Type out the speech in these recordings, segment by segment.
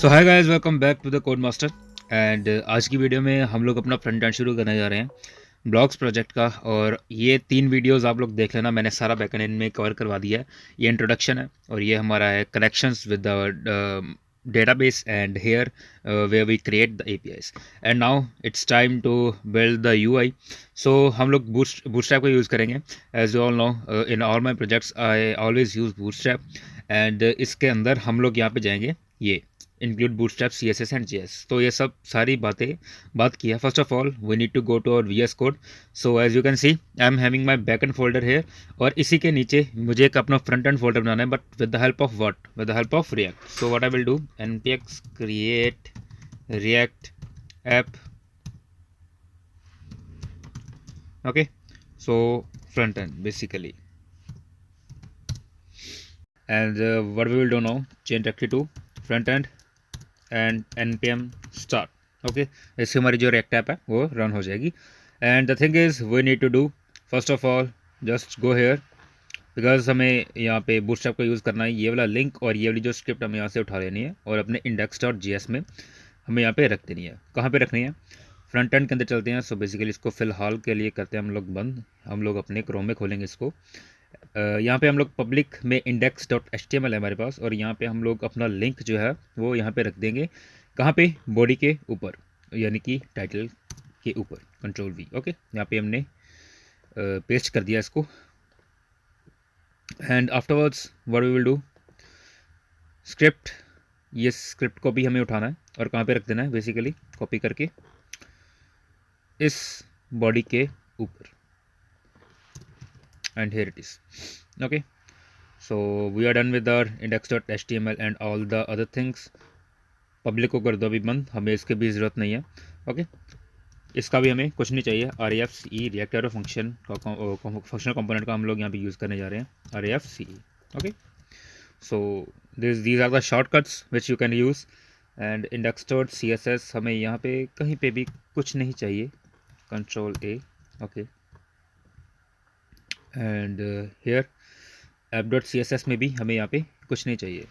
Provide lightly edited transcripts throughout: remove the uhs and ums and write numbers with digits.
So hi guys, welcome back to the code master. एंड आज की वीडियो में हम लोग अपना फ्रंट एंड शुरू करने जा रहे हैं ब्लॉग्स प्रोजेक्ट का। और ये 3 वीडियोस आप लोग देख लेना, मैंने सारा बैकएंड में कवर करवा दिया है। ये इंट्रोडक्शन है और ये हमारा है connections with the database and here where we create the APIs and now it's time to build the UI. So हम लोग bootstrap का यूज़ करेंगे। as you all know, in all my projects I always use bootstrap and इसके अंदर हम लोग यहाँ पे जाएंगे, ये include bootstrap CSS and JS। तो ये सब सारी बात की है। First of all we need to go to our VS code. So as you can see I am having my back end folder here और इसी के नीचे मुझे एक अपना फ्रंट एंड फोल्डर बनाना है, but with the help of what, with the help of react. So what I will do, npx create react app, okay, so front end basically, and what we will do now, change directly to front end and npm start। Okay, इससे हमारी जो react app है वो run हो जाएगी। And the thing is we need to do first of all just go here, because हमें यहाँ पे बूटस्ट्रैप का यूज़ करना है। ये वाला लिंक और ये वाली जो स्क्रिप्ट हमें यहाँ से उठा लेनी है और अपने index.js में हमें यहाँ पे रख देनी है। कहाँ पे रखनी है? फ्रंट एंड के अंदर चलते हैं। सो बेसिकली इसको फ़िलहाल के लिए करते हैं हम लोग बंद। हम लोग अपने क्रोम में खोलेंगे इसको। यहाँ पे हम लोग पब्लिक में index.html है हमारे पास, और यहाँ पे हम लोग अपना लिंक जो है वो यहाँ पे रख देंगे। कहाँ पे? बॉडी के ऊपर, यानी कि टाइटल के ऊपर, कंट्रोल V। ओके, यहाँ पे हमने पेस्ट कर दिया इसको। And afterwards what we will do, script, ये स्क्रिप्ट को भी हमें उठाना है और कहाँ पे रख देना है, बेसिकली कॉपी करके इस बॉडी के ऊपर। And here it is. Okay, so we are done with our index.html and all the other things. Public को कर दो अभी बंद, हमें इसके भी ज़रूरत नहीं है। ओके, इसका भी हमें कुछ नहीं चाहिए। RAFCE रिएक्ट एरो फंक्शन का फंक्शनल कंपोनेंट का हम लोग यहाँ पे यूज़ करने जा रहे हैं, RAFCE। Okay, so these are the shortcuts which you can use. And index.css हमें यहाँ पे कहीं पे भी कुछ नहीं चाहिए, control A। Okay, and here app.css में भी हमें यहाँ पे कुछ नहीं चाहिए।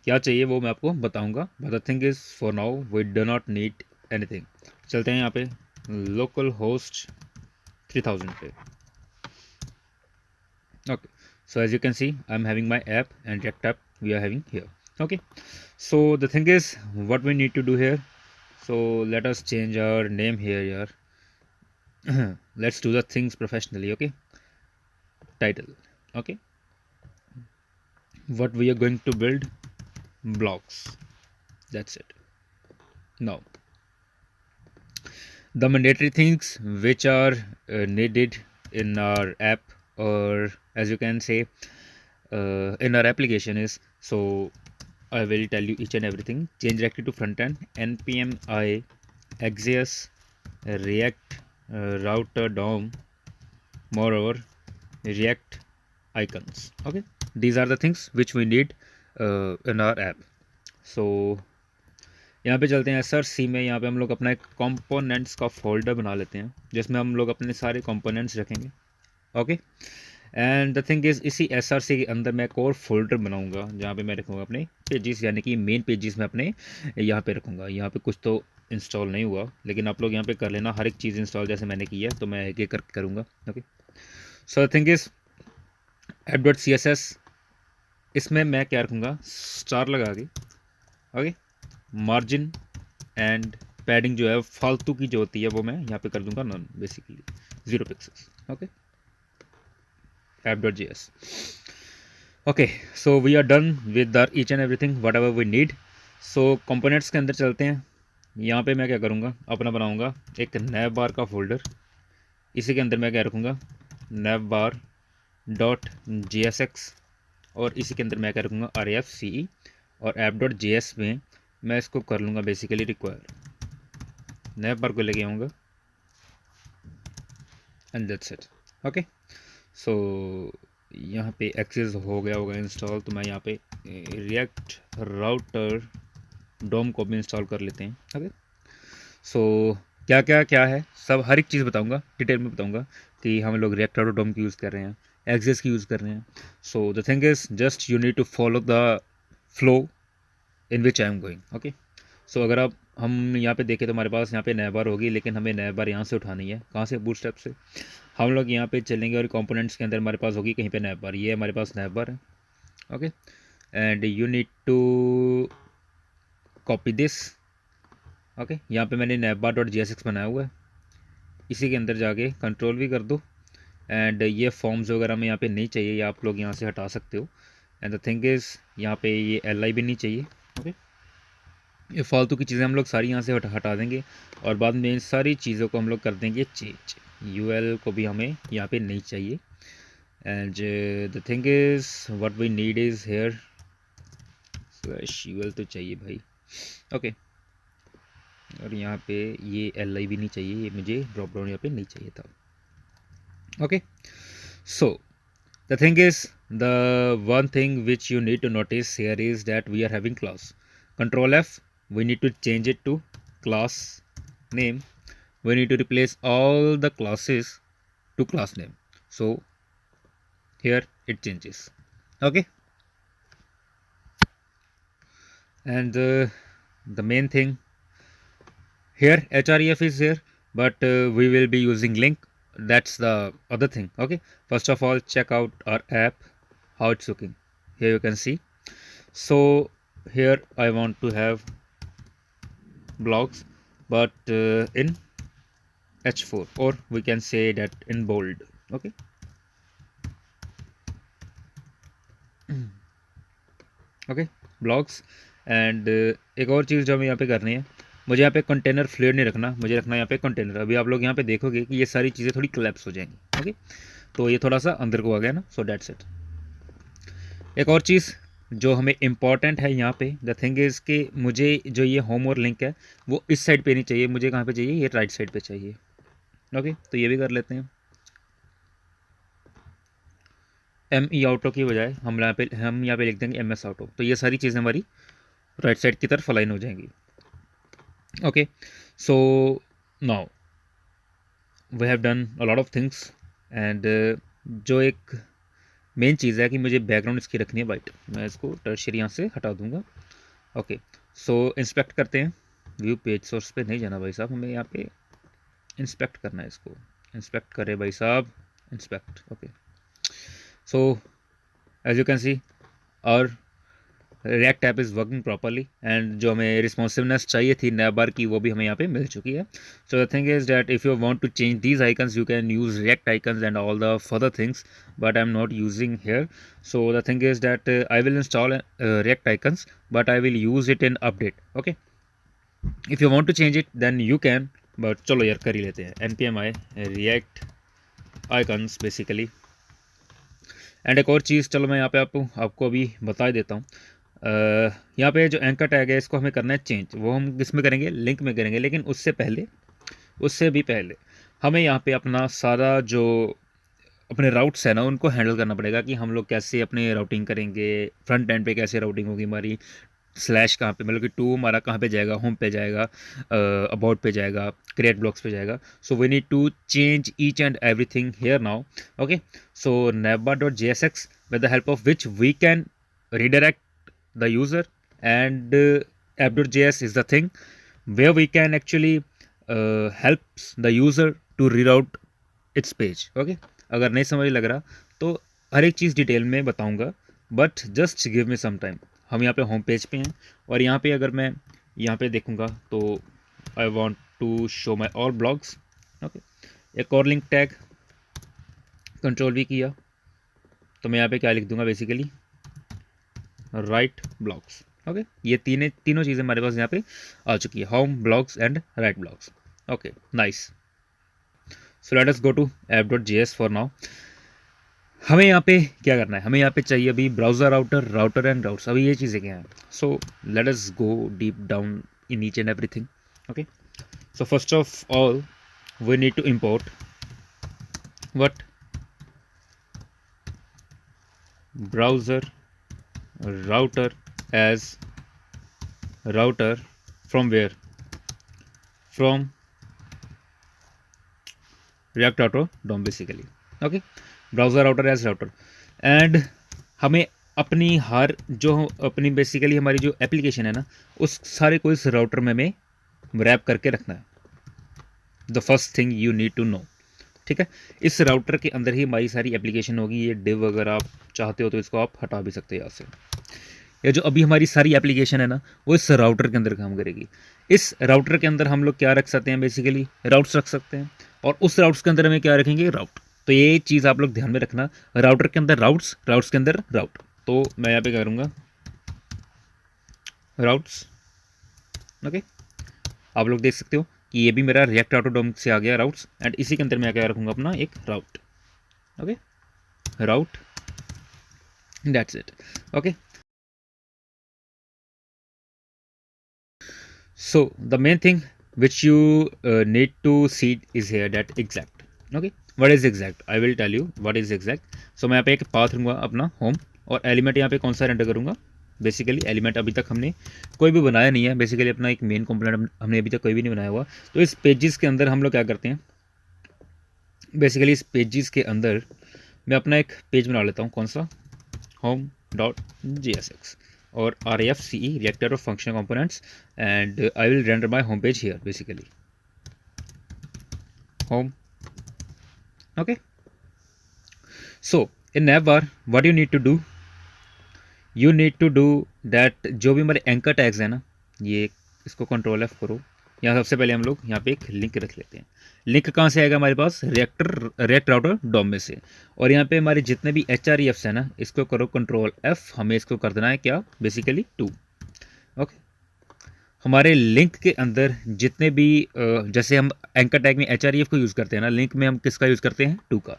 क्या चाहिए वो मैं आपको बताऊंगा, but the thing is for now we do not need anything. चलते हैं यहाँ पे लोकल होस्ट 3000 पे। Okay, so as you can see I am having my app and react app we are having here. Okay, so the thing is what we need to do here, so let us change our name here यार। Let's do the things professionally. Okay, title, okay, what we are going to build, blocks, that's it. Now the mandatory things which are needed in our app, or as you can say in our application is, so I will tell you each and everything. Change directly to front end, npm I Axios react router DOM, moreover react icons. Okay, these are the things which we need in our app. So यहाँ पे चलते हैं SRC में। यहाँ पे हम लोग अपना एक कंपोनेंट्स का फोल्डर बना लेते हैं जिसमें हम लोग अपने सारे कंपोनेंट्स रखेंगे। Okay, and the thing is इसी SRC के अंदर मैं एक और फोल्डर बनाऊंगा जहाँ पे मैं रखूँगा अपने पेजेस, यानी कि मेन पेजेस में अपने यहाँ पे रखूँगा। यहाँ पे कुछ तो इंस्टॉल नहीं हुआ, लेकिन आप लोग यहाँ पे कर लेना हर एक चीज़ इंस्टॉल जैसे मैंने की है, तो मैं एक एक करके करूँगा। Okay, so the thing is app.css, इसमें मैं क्या रखूँगा, स्टार लगा के। ओके, मार्जिन एंड पैडिंग जो है फालतू की जो होती है वो मैं यहाँ पे कर दूंगा none, basically 0 pixels. Okay, app.js। Okay, so we are done with our each and everything whatever we need. So components के अंदर चलते हैं। यहाँ पे मैं क्या करूँगा, अपना बनाऊँगा एक नैव बार का फोल्डर। इसी के अंदर मैं क्या रखूँगा, नैव बार .jsx, और इसी के अंदर मैं क्या रखूँगा, RAFCE, और app.js में मैं इसको कर लूँगा बेसिकली रिक्वायर, नैव बार को लेके आऊँगा and that's it. Okay, so यहाँ पे एक्सेस हो गया होगा इंस्टॉल, तो मैं यहाँ पे रिएक्ट राउटर डोम को भी इंस्टॉल कर लेते हैं। ओके, सो क्या है सब हर एक चीज़ बताऊँगा, डिटेल में बताऊँगा कि हम लोग रिएक्ट राउटर डोम की यूज़ कर रहे हैं, एक्सेस की यूज़ कर रहे हैं। So the thing is just you need to follow the flow in which I am going. Okay, so अगर आप हम यहाँ पे देखें तो हमारे पास यहाँ पे नैव बार होगी, लेकिन हमें नैव बार यहाँ से उठानी है। कहाँ से? बूटस्ट्रैप से। हम लोग यहाँ पे चलेंगे और कंपोनेंट्स के अंदर हमारे पास होगी कहीं पे नैव बार। ये हमारे पास नैव बार है। Okay, and you need to copy this. Okay, यहाँ पे मैंने navbar.jsx बनाया हुआ है, इसी के अंदर जाके कंट्रोल भी कर दो। एंड ये फॉर्म्स वगैरह में यहाँ पे नहीं चाहिए, ये आप लोग यहाँ से हटा सकते हो। एंड द थिंग इज़ यहाँ पे ये li भी नहीं चाहिए। ओके, ये फालतू की चीज़ें हम लोग सारी यहाँ से हटा देंगे, और बाद में इन सारी चीज़ों को हम लोग कर देंगे चेंज। ul को भी हमें यहाँ पे नहीं चाहिए। And the thing is what we need is here ul तो चाहिए भाई। ओके, और यहाँ पे ये li भी नहीं चाहिए, ये मुझे ड्रॉप डाउन यहाँ पे नहीं चाहिए था। Okay, so the thing is, the one thing which you need to notice here is that we are having class. Control F, we need to change it to class name. We need to replace all the classes to class name. So here it changes. Okay, and the main thing here, href is here, but we will be using link. That's the other thing. Okay, first of all, check out our app, how it's looking. Here you can see. So here I want to have blocks, but in h4, or we can say that in bold. Okay, okay, blocks. And एक और चीज़ जो हमें यहाँ पे करनी है, मुझे यहाँ पे कंटेनर फ्लेयर नहीं रखना, मुझे रखना है यहाँ पे कंटेनर। अभी आप लोग यहाँ पे देखोगे कि ये सारी चीज़ें थोड़ी कोलैप्स हो जाएंगी। ओके, तो ये थोड़ा सा अंदर को आ गया ना, सो दैट्स इट। एक और चीज़ जो हमें इम्पॉर्टेंट है यहाँ पे, द थिंग इज़ कि मुझे जो ये होम और लिंक है वो इस साइड पे नहीं चाहिए, मुझे कहाँ पे चाहिए? ये राइट साइड पे चाहिए। ओके, तो ये भी कर लेते हैं। ME आउटो की बजाय हम यहाँ पे लिख देंगे MS आउटो, तो ये सारी चीज़ें हमारी राइट साइड की तरफ अलाइन हो जाएंगी। Okay, so now we have done a lot of things. And जो एक मेन चीज़ है कि मुझे बैकग्राउंड इसकी रखनी है वाइट, मैं इसको टर्शियरी यहाँ से हटा दूंगा। ओके, सो इंस्पेक्ट करते हैं। व्यू पेज सोर्स पे नहीं जाना भाई साहब, हमें यहाँ पे इंस्पेक्ट करना है, इसको इंस्पेक्ट करें भाई साहब, inspect. Okay, so as you can see our React app is working properly, and जो हमें responsiveness चाहिए थी navbar की वो भी हमें यहाँ पे मिल चुकी है। So the thing is that if you want to change these icons, you can use React icons and all the further things, but I'm not using here. So the thing is that I will install React icons, but I will use it in update. Okay, if you want to change it then you can, but चलो यार कर ही लेते हैं। npm i React icons basically। And एक और चीज़, चलो मैं यहाँ पे आपको अभी बता देता हूँ। यहाँ पे जो एंकर टैग है इसको हमें करना है चेंज, वो हम किस में करेंगे? लिंक में करेंगे। लेकिन उससे भी पहले हमें यहाँ पे अपना सारा जो अपने राउट्स है ना उनको हैंडल करना पड़ेगा कि हम लोग कैसे अपने राउटिंग करेंगे, फ्रंट एंड पे कैसे राउटिंग होगी हमारी, स्लैश कहाँ पे, मतलब कि टू हमारा कहाँ पे जाएगा, होम पे जाएगा, अबाउट पे जाएगा, क्रिएट ब्लॉक्स पे जाएगा। So we need to change each and everything here now. Okay, so navbar.jsx with the help of which we can redirect the user, and app.js is the thing where we can actually helps the user to reroute its page. Okay, अगर नहीं समझ लग रहा तो हर एक चीज़ detail में बताऊंगा, but just give me some time. हम यहाँ पे होम पेज पे हैं, और यहाँ पे अगर मैं यहाँ पे देखूँगा तो I want to show my all blogs. Okay, एक और लिंक टैग, कंट्रोल भी किया तो मैं यहाँ पे क्या लिख दूंगा? Basically right blogs. ओके, ये तीनों चीज़ें हमारे पास यहाँ पे आ चुकी है, home, blogs and write blogs. Okay, nice. So let us go to app.js for now. हमें यहाँ पे क्या करना है? हमें यहाँ पे चाहिए अभी ब्राउज़र राउटर एंड राउट्स। अभी ये चीज़ें क्या हैं? So let us go deep down in each and everything. Okay, so first of all we need to import what? browser router as router from where? From React Auto DOM basically. Okay, browser router as router, and हमें अपनी हर जो अपनी basically हमारी जो application है ना, उस सारे को इस राउटर में हमें रैप करके रखना है। The first thing you need to know, ठीक है। इस राउटर के अंदर ही हमारी सारी एप्लीकेशन होगी। ये डिव अगर आप चाहते हो तो इसको आप हटा भी सकते हो यहाँ से। ये जो अभी हमारी सारी एप्लीकेशन है ना, वो इस राउटर के अंदर काम करेगी। इस राउटर के अंदर हम लोग क्या रख सकते हैं, बेसिकली राउट्स रख सकते हैं, और उस राउट्स के अंदर हमें क्या रखेंगे, राउट। तो ये चीज़ आप लोग ध्यान में रखना, राउटर के अंदर राउट्स, राउट्स के अंदर राउट। तो मैं यहाँ पे क्या करूँगा, राउट्स, ओके। आप लोग देख सकते हो कि ये भी मेरा रिएक्ट ऑटोडॉम से आ गया राउट्स, एंड इसी के अंदर मैं क्या रखूँगा, अपना एक route, okay, route, that's it, okay. So the main thing which you need to see is here that exact, okay, what is exact, I will tell you what is exact. So मैं यहाँ पे एक path लूँगा अपना home, और element यहाँ पे कौन सा रेंडर करूँगा, बेसिकली एलिमेंट अभी तक हमने कोई भी बनाया नहीं है। बेसिकली अपना एक मेन कंपोनेंट हमने अभी तक कोई भी नहीं बनाया हुआ। तो इस पेजेस के अंदर हम लोग क्या करते हैं, बेसिकली इस पेजेस के अंदर मैं अपना एक पेज बना लेता हूँ, कौन सा, home.jsx or RFCE, reactor of functional components, and I will render my home page here, basically home, okay. So in navbar what you need to do, you need to do that जो भी हमारे anchor tags हैं ना, ये इसको control F करो। यहाँ सबसे पहले हम लोग यहाँ पे एक लिंक रख लेते हैं। लिंक कहाँ से आएगा हमारे पास, रिएक्ट राउटर डॉम में से। और यहाँ पे हमारे जितने भी HREFs है ना, इसको करो कंट्रोल F, हमें इसको कर देना है क्या, बेसिकली 2, ओके। हमारे लिंक के अंदर जितने भी जैसे हम एंकर टैग में HREF को यूज़ करते हैं ना, लिंक में हम किसका यूज़ करते हैं, 2 का।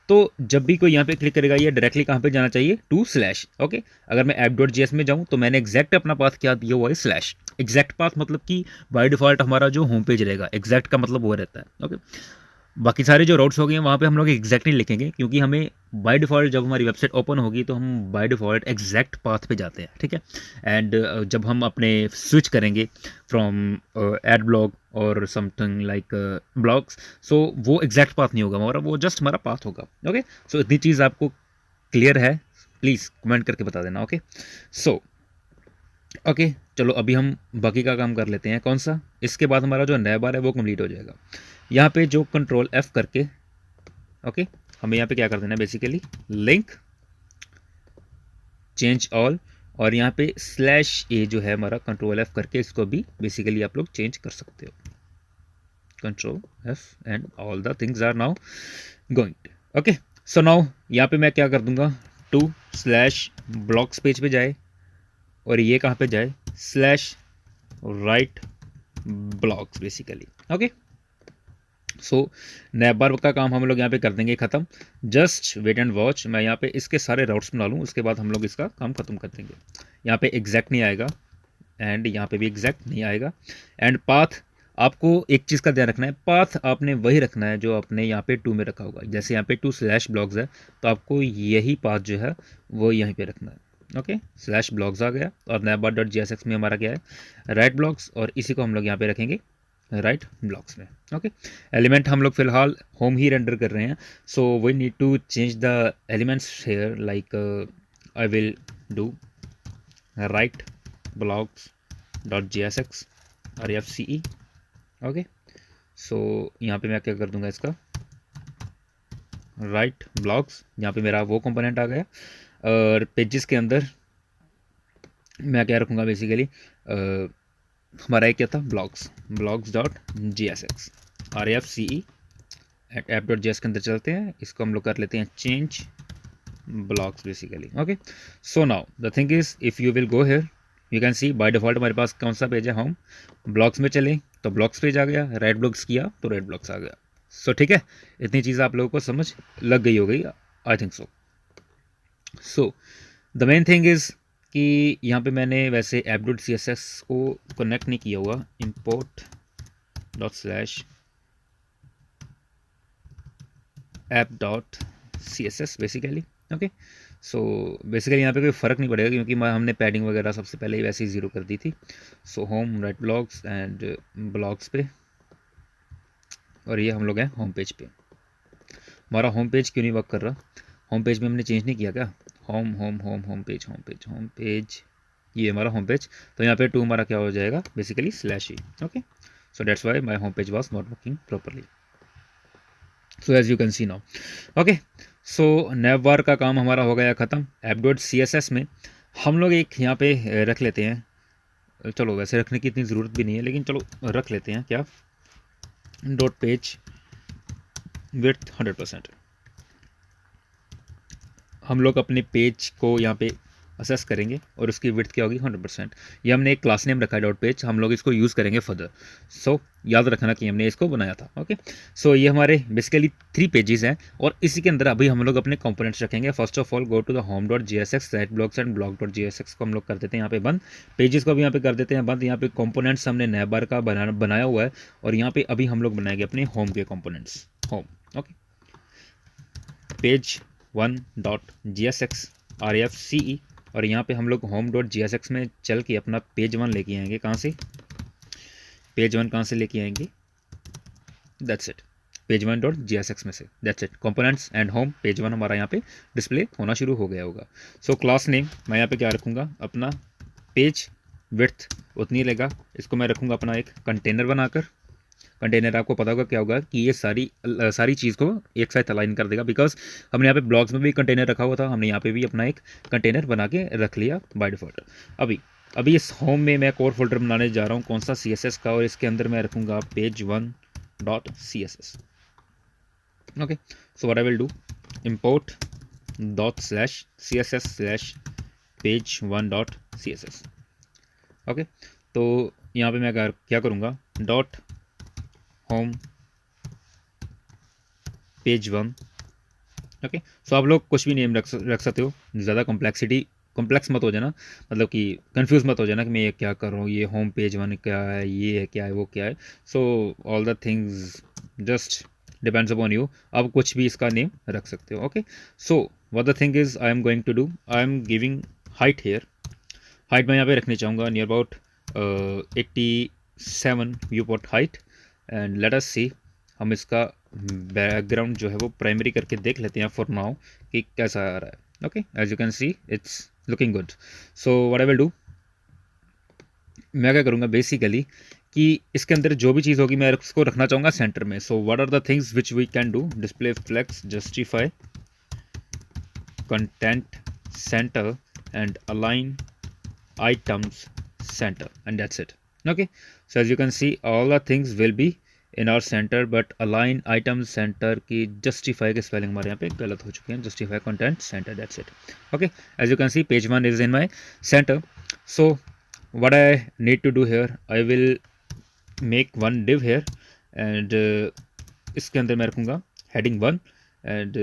तो जब भी कोई यहाँ पे क्लिक करेगा, ये डायरेक्टली कहाँ पे जाना चाहिए, 2/, ओके। अगर मैं app.js में जाऊँ तो मैंने एग्जैक्ट अपना पाथ क्या दिया हुआ है, स्लैश। एग्जैक्ट पाथ मतलब कि बाय डिफॉल्ट हमारा जो होम पेज रहेगा, एग्जैक्ट का मतलब वो रहता है, ओके। बाकी सारे जो राउट्स हो गए हैं वहाँ पे हम लोग एग्जैक्ट नहीं लिखेंगे, क्योंकि हमें बाय डिफ़ॉल्ट जब हमारी वेबसाइट ओपन होगी तो हम बाय डिफ़ॉल्ट एग्जैक्ट पाथ पे जाते हैं, ठीक है। एंड जब हम अपने स्विच करेंगे फ्रॉम एड ब्लॉग और समथिंग लाइक ब्लॉग्स, सो वो एग्जैक्ट पाथ नहीं होगा हमारा, वो जस्ट हमारा पाथ होगा, ओके। सो इतनी चीज़ आपको क्लियर है, प्लीज़ कमेंट करके बता देना, ओके। सो ओके, चलो अभी हम बाकी का काम कर लेते हैं, कौन सा, इसके बाद हमारा जो नया बार है वो कंप्लीट हो जाएगा। यहाँ पे जो कंट्रोल F करके, ओके, हमें यहाँ पे क्या कर देना है, बेसिकली लिंक चेंज ऑल, और यहाँ पे /a जो है हमारा, कंट्रोल F करके इसको भी बेसिकली आप लोग चेंज कर सकते हो। Control F and all the things are now going, okay. So now यहाँ पे मैं क्या कर दूंगा, 2/blocks पेज पे जाए, और ये कहाँ पे जाए, /right blocks बेसिकली, ओके। सो नैबबार का काम हम लोग यहाँ पे कर देंगे ख़त्म। जस्ट वेट एंड वॉच, मैं यहाँ पे इसके सारे राउट्स बना लूँ, उसके बाद हम लोग इसका काम ख़त्म कर देंगे। यहाँ पे एग्जैक्ट नहीं आएगा, एंड यहाँ पे भी एग्जैक्ट नहीं आएगा। एंड पाथ, आपको एक चीज़ का ध्यान रखना है, पाथ आपने वही रखना है जो आपने यहाँ पे 2 में रखा होगा। जैसे यहाँ पे 2/blocks है, तो आपको यही पाथ जो है वो यहीं पे रखना है, ओके। /blocks आ गया, और navbar.jsx में हमारा क्या है, राइट ब्लॉक्स, और इसी को हम लोग यहाँ पे रखेंगे राइट ब्लॉक्स में, ओके। एलिमेंट हम लोग फिलहाल होम ही रेंडर कर रहे हैं, so we need to change the elements here, like I will do write blocks dot jsx RFCE, okay. So यहाँ पे मैं क्या कर दूंगा, इसका राइट ब्लॉक्स, यहाँ पे मेरा वो कंपोनेंट आ गया। और पेजेस के अंदर मैं क्या रखूँगा, बेसिकली हमारा एक क्या था, blogs dot jsx RFCE at app.js के अंदर चलते हैं, इसको हम लोग कर लेते हैं change blogs basically, okay. So now the thing is, if you will go here, you can C by default हमारे पास कौन सा पेज है, होम। ब्लॉग्स में चले तो ब्लॉग्स पेज आ गया, राइट ब्लॉग्स किया तो राइट ब्लॉग्स आ गया। सो ठीक है, इतनी चीज़ आप लोगों को समझ लग गई हो गई, आई think so. So the main thing is कि यहाँ पे मैंने वैसे app.css को कनेक्ट नहीं किया हुआ, import app.css basically, okay. So basically यहाँ पे कोई फ़र्क नहीं पड़ेगा, क्योंकि हमने पैडिंग वगैरह सबसे पहले ही वैसे ही 0 कर दी थी। So home, write blogs and blogs पे, और ये हम लोग हैं होम पेज पे। हमारा होम पेज क्यों नहीं वर्क कर रहा, होम पेज में हमने चेंज नहीं किया क्या, होम पेज, ये हमारा होम पेज। तो यहाँ पे टू हमारा क्या हो जाएगा basically /e। Okay, so that's why my home page was not working properly. So as you can see now. Okay, so nav bar का काम हमारा हो गया ख़त्म। app.css में हम लोग एक यहाँ पे रख लेते हैं, चलो वैसे रखने की इतनी ज़रूरत भी नहीं है, लेकिन चलो रख लेते हैं क्या, डॉट पेज विड्थ 100%। हम लोग अपने पेज को यहाँ पे असेस करेंगे और उसकी विड्थ क्या होगी 100%। ये हमने एक क्लास नेम रखा है डॉट पेज, हम लोग इसको यूज़ करेंगे फर्दर। सो याद रखना कि हमने इसको बनाया था। ओके, सो ये हमारे बेसिकली 3 पेजेस हैं और इसी के अंदर अभी हम लोग अपने कंपोनेंट्स रखेंगे। First of all go to the home.jsx set blogs and blog.jsx को हम लोग कर देते हैं यहाँ पे बंद, पेजेस को भी यहाँ पे कर देते हैं बंद। यहाँ पे कंपोनेंट्स हमने नैबार का बनाया हुआ है और यहाँ पे अभी हम लोग बनाएंगे अपने होम के components. Home, okay, page 1.jsx rfce, और यहाँ पे हम लोग home.jsx में चल के अपना पेज 1 लेके आएंगे। कहाँ से, पेज 1 कहाँ से लेके आएंगे, दैट्स इट, पेज 1.jsx में से, that's it. Components and home, page 1 हमारा यहाँ पे डिस्प्ले होना शुरू हो गया होगा। सो क्लास नेम मैं यहाँ पे क्या रखूँगा, अपना पेज विड्थ उतनी लेगा, इसको मैं रखूँगा अपना एक कंटेनर बनाकर। कंटेनर आपको पता होगा क्या होगा कि ये सारी चीज़ को एक साथ अलाइन कर देगा, बिकॉज हमने यहाँ पे ब्लॉग्स में भी कंटेनर रखा हुआ था, हमने यहाँ पे भी अपना एक कंटेनर बना के रख लिया बाय डिफॉल्ट। अभी इस होम में मैं कोर फोल्डर बनाने जा रहा हूँ, कौन सा, CSS का, और इसके अंदर मैं रखूँगा page1.css। Okay, so what I will do, import ./css/page1.css। Okay, तो यहाँ पे मैं क्या करूँगा, dot home page 1। Okay, so आप लोग कुछ भी नेम रख सकते हो, ज़्यादा कॉम्प्लेक्स मत हो जाना, मतलब कि कंफ्यूज मत हो जाना कि मैं ये क्या कर रहा हूँ, ये होम पेज 1 क्या है, ये है क्या है, वो क्या है। So all the things just depends upon you, आप कुछ भी इसका नेम रख सकते हो। Okay, so what the thing is I am going to do, I am giving height here. Height मैं यहाँ पे रखनी चाहूँगा near about 87 viewport height, and let us see, हम इसका बैकग्राउंड जो है वो प्राइमरी करके देख लेते हैं फॉर नाउ कि कैसा आ रहा है। Okay, as you can see it's looking good. So what I will do, मैं क्या करूँगा बेसिकली कि इसके अंदर जो भी चीज़ होगी मैं उसको रखना चाहूँगा सेंटर में। So what are the things which we can do, display flex, justify, content center and align items center, and that's it. Okay, so as you can see all the things will be in our center, but align items center की justify के spelling हमारे यहाँ पे गलत हो चुके हैं, justify content center, that's it. Okay, as you can see page 1 is in my center. So what I need to do here, I will make one div here, and इसके अंदर मैं रखूँगा heading 1 and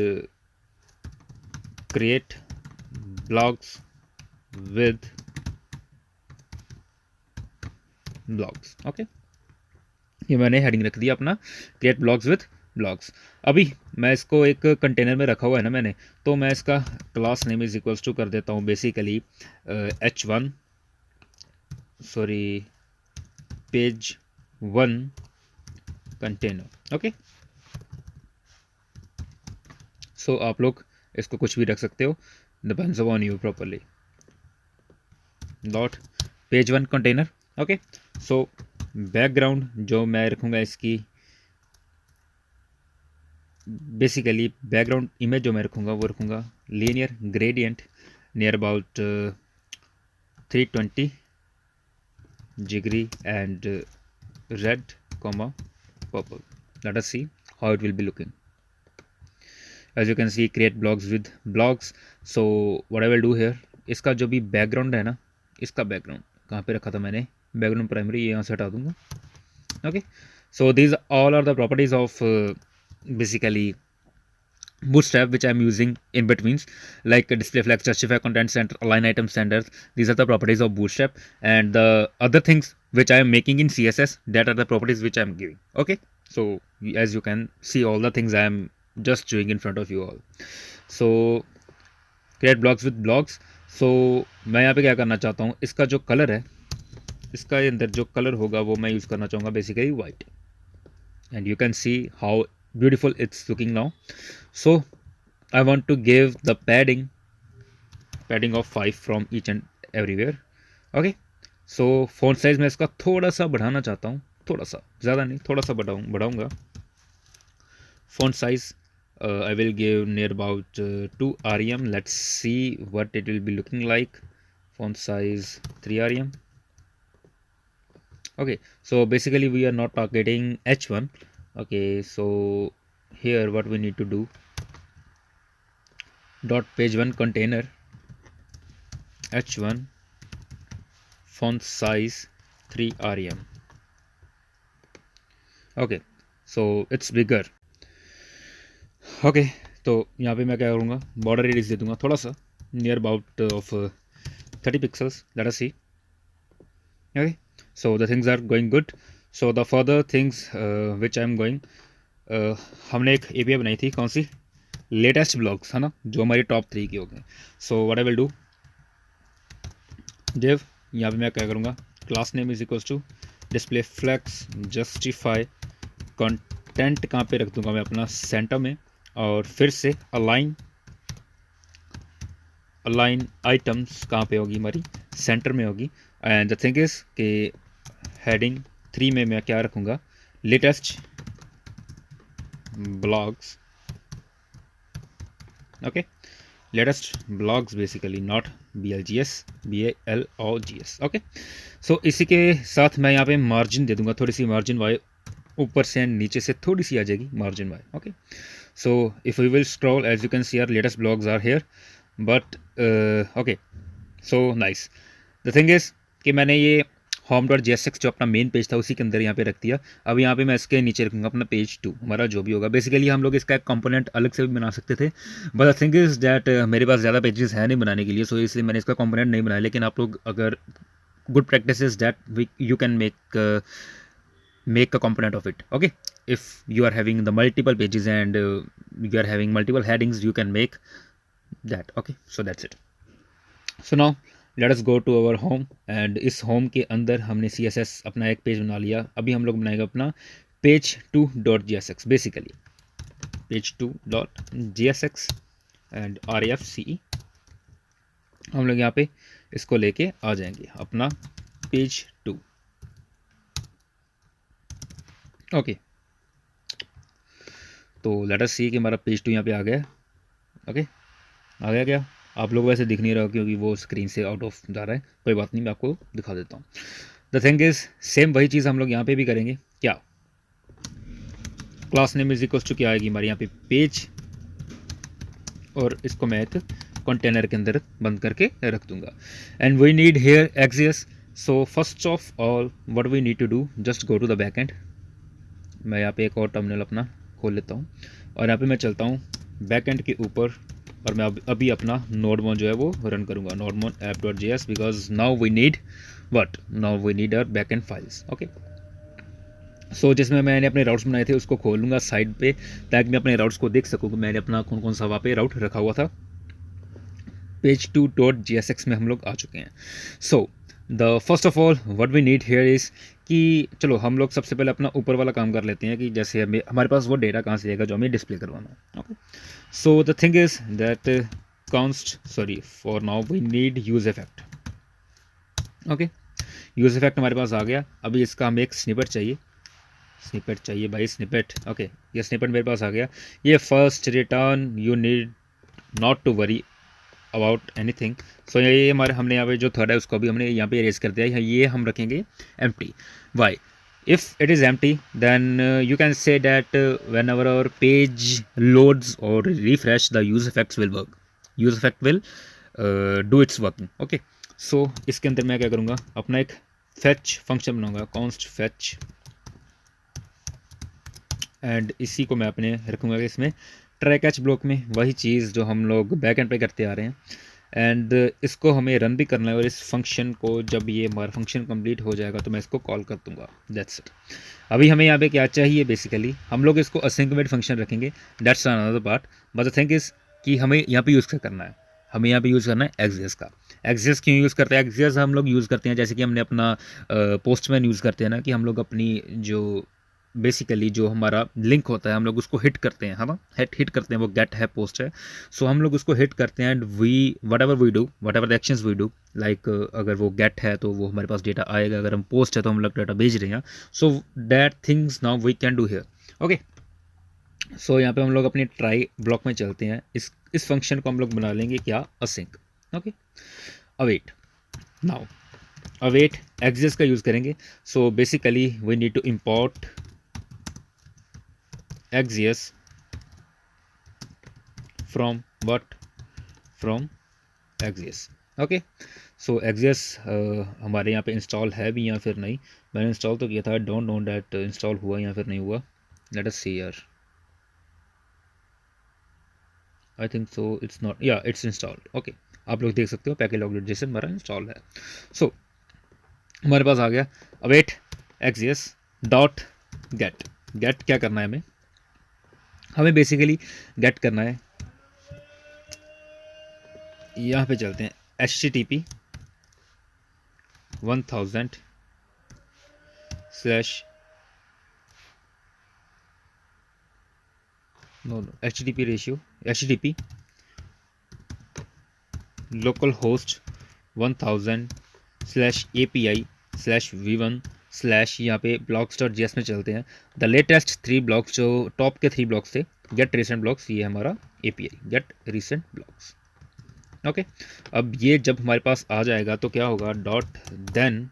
create blogs with blogs. Okay, ये मैंने heading रख दिया अपना create blogs with blogs. अभी मैं इसको एक कंटेनर में रखा हुआ है ना मैंने, तो मैं इसका class name is equals to कर देता हूँ basically h1 page 1 container. Okay, so आप लोग इसको कुछ भी रख सकते हो, depends on you properly, dot page 1 container. Okay, so background जो मैं रखूँगा इसकी, बेसिकली बैकग्राउंड इमेज जो मैं रखूँगा वो रखूँगा linear gradient near about 320 degree and red comma purple. Let us see how it will be looking. As you can see create blogs with blogs. So what I will do here, इसका जो भी background है ना, इसका background कहाँ पे रखा था मैंने, बैकग्राउंड प्राइमरी यहाँ से हटा दूंगा। Okay, so these all are the properties of basically Bootstrap which I am using in betweens, like display flex, justify content center, align item standards. These are the properties of Bootstrap, and the other things which I am making in CSS, that are the properties which I am giving. Okay, so as you can see all the things I am just doing in front of you all. So create blogs with blogs. So मैं यहाँ पे क्या करना चाहता हूँ, इसका जो colour है, इसका अंदर जो कलर होगा वो मैं यूज़ करना चाहूँगा basically white, and you can see how beautiful it's looking now. So I want to give the padding padding of 5 from each and everywhere. Okay, so font size मैं इसका थोड़ा सा बढ़ाना चाहता हूँ, थोड़ा सा, ज़्यादा नहीं, थोड़ा सा बढ़ाऊँगा। Font size I will give near about 2 rem. Let's see what it will be looking like. Font size 3 rem. Okay, so basically we are not targeting h1. Okay, so here what we need to do, dot page 1 container h1 font size 3 rem. Okay, so it's bigger. Okay, तो यहाँ पे मैं क्या करूँगा, border radius दे दूँगा थोड़ा सा, near about of 30 pixels, let us see. Okay, so the things are going good. So the further things which I am going, हमने एक एपीआई बनाई थी, कौन सी, लेटेस्ट ब्लॉग्स, है ना, जो हमारी टॉप 3 की हो गए। So what I will do, div, यहाँ पे मैं क्या करूँगा, class name is equals to display flex justify, content कहाँ पे रख दूँगा मैं अपना, सेंटर में, और फिर से अलाइन आइटम्स कहाँ पे होगी हमारी, सेंटर में होगी। एंड द थिंग इज़ कि हेडिंग 3 में मैं क्या रखूँगा, latest blogs. Okay, latest blogs basically, not BLGS, BALOGS। Okay, so इसी के साथ मैं यहाँ पे मार्जिन दे दूँगा, थोड़ी सी मार्जिन वाई ऊपर से नीचे से थोड़ी सी आ जाएगी margin Y. Okay, so if we will scroll, as you can see our latest blogs are here, but okay, so nice. The thing is कि मैंने ये home.jsx जो अपना मेन पेज था उसी के अंदर यहाँ पे रख दिया। अब यहाँ पे मैं इसके नीचे रखूँगा अपना पेज 2, हमारा जो भी होगा। बेसिकली हम लोग इसका एक कंपोनेंट अलग से भी बना सकते थे, but the thing is that मेरे पास ज़्यादा पेजेस है नहीं बनाने के लिए, सो इसलिए मैंने इसका कंपोनेंट नहीं बनाया। लेकिन आप लोग अगर good practice is that you can make a component of it. Okay, if you are having the multiple pages and you are having multiple headings, you can make that. Okay, so that's it. So now let us go to our home, and इस home के अंदर हमने CSS अपना एक page बना लिया। अभी हम लोग बनाएगा अपना page2.jsx, basically page2.jsx and refce। हम लोग यहाँ पे इसको लेके आ जाएंगे अपना पेज 2। ओके, तो लेट अस सी कि हमारा पेज 2 यहाँ पे आ गया। ओके, आ गया क्या, आप लोग वैसे दिख नहीं रहा क्योंकि वो स्क्रीन से आउट ऑफ जा रहा है, कोई बात नहीं, मैं आपको दिखा देता हूँ। द थिंग इज सेम वही चीज़ हम लोग यहाँ पे भी करेंगे। क्या, class name is equals to क्या आएगी हमारे यहाँ पे, पेज, और इसको मैं एक कंटेनर के अंदर बंद करके रख दूंगा। And we need here axios. So first of all what we need to do, just go to the back end. मैं यहाँ पे एक और टर्मिनल अपना खोल लेता हूँ और यहाँ पे मैं चलता हूँ बैक एंड के ऊपर, और मैं अभी अपना नोडमोन जो है वो रन करूँगा, nodemon app.js, because now we need our back end files. Okay, so जिसमें मैंने अपने राउट्स बनाए थे उसको खोल लूँगा साइड पे, ताकि मैं अपने राउट्स को देख सकूँ कि मैंने अपना कौन कौन सा वहाँ पे राउट रखा हुआ था। page2.jsx में हम लोग आ चुके हैं। So the first of all what we need here is कि चलो हम लोग सबसे पहले अपना ऊपर वाला काम कर लेते हैं कि जैसे हमारे पास वो डेटा कहाँ से आएगा जो हमें डिस्प्ले करवाना है। Okay, so the thing is that for now we need use effect. Okay, use effect हमारे पास आ गया। अभी इसका हमें एक स्निपेट चाहिए भाई, स्निपेट। ओके, ये स्निपेट मेरे पास आ गया। ये first return, you need not to worry about anything. So ये हमारे हमने यहाँ पे जो थर्ड है उसको भी हमने यहाँ पे इरेज कर दिया है, ये हम रखेंगे empty. Why, if it is empty then you can say that whenever our page loads और refresh the use effects will work, use effect will do its working. Okay, so इसके अंदर मैं क्या करूँगा, अपना एक फेच फंक्शन बनाऊंगा, const fetch, and इसी को मैं अपने रखूँगा कि इसमें ट्राई कैच ब्लॉक में वही चीज़ जो हम लोग बैक एंड पे करते आ रहे हैं, एंड इसको हमें रन भी करना है। और इस फंक्शन को जब ये हमारा फंक्शन कंप्लीट हो जाएगा तो मैं इसको कॉल कर दूंगा, दैट्स इट। अभी हमें यहाँ पे क्या चाहिए, बेसिकली हम लोग इसको असिंक्रोनस फंक्शन रखेंगे, that's another part. But the thing is कि हमें यहाँ पे यूज़ करना है, हमें यहाँ पे यूज़ करना है एक्सिस का। एक्सिस क्यों यूज़ करते हैं, एक्सिस हम लोग यूज़ करते हैं जैसे कि हमने अपना पोस्टमैन यूज़ करते हैं ना, कि हम लोग अपनी जो बेसिकली जो हमारा लिंक होता है हम लोग उसको हिट करते हैं, है ना, हिट करते हैं, वो गेट है पोस्ट है, सो हम लोग उसको हिट करते हैं and we whatever we do, whatever the actions we do, like अगर वो गेट है तो वो हमारे पास डेटा आएगा, अगर हम पोस्ट है तो हम लोग डेटा भेज रहे हैं, so that things now we can do here. Okay, so यहाँ पे हम लोग अपने ट्राई ब्लॉक में चलते हैं, इस फंक्शन को हम लोग बना लेंगे क्या, async. Okay, await, now await axios का यूज़ करेंगे, so basically we need to import axios from what, from axios. Okay, so axios हमारे यहाँ पे इंस्टॉल है भी या फिर नहीं, मैंने इंस्टॉल तो किया था, डोंट नो डैट इंस्टॉल हुआ या फिर नहीं हुआ, लेट अस सी यार, आई थिंक सो इट्स नॉट, या इट्स इंस्टॉल्ड। ओके, आप लोग देख सकते हो पैकेज लॉगड जैसे हमारा इंस्टॉल है। सो हमारे पास आ गया await axios dot get. Get क्या करना है, हमें बेसिकली गेट करना है, यहाँ पे चलते हैं HTTP 1000 slash HTTP ratio HTTP local host 1000 slash API slash V1 slash, यहाँ पे blocks.js में चलते हैं, द लेटेस्ट 3 ब्लॉक्स जो टॉप के 3 ब्लॉक्स थे, गेट रिसेंट ब्लॉक्स, ये हमारा API get recent blogs. Okay, अब ये जब हमारे पास आ जाएगा तो क्या होगा, dot then,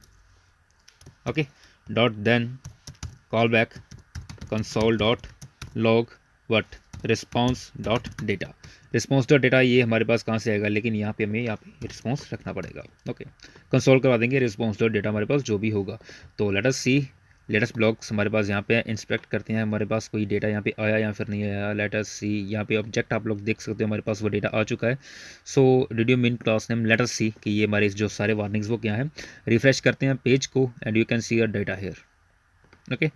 okay, dot then call back console dot log what response dot data. Response dot data ये हमारे पास कहाँ से आएगा, लेकिन यहाँ पे हमें यहाँ पे रिस्पॉन्स रखना पड़ेगा। ओके, कंसोल करवा देंगे रिस्पॉन्स डॉट डेटा हमारे पास जो भी होगा। तो लेट अस सी, लेटेस्ट ब्लॉक्स हमारे पास यहाँ पे इंस्पेक्ट करते हैं, हमारे पास कोई डेटा यहाँ पे आया या फिर नहीं आया। लेट अस सी, यहाँ पे ऑब्जेक्ट आप लोग देख सकते हो हमारे पास वो डेटा आ चुका है। So did you mean class name, let us see कि ये हमारे जो सारे वार्निंग्स वो क्या है। रिफ्रेश करते हैं पेज को and you can see your data here. Okay,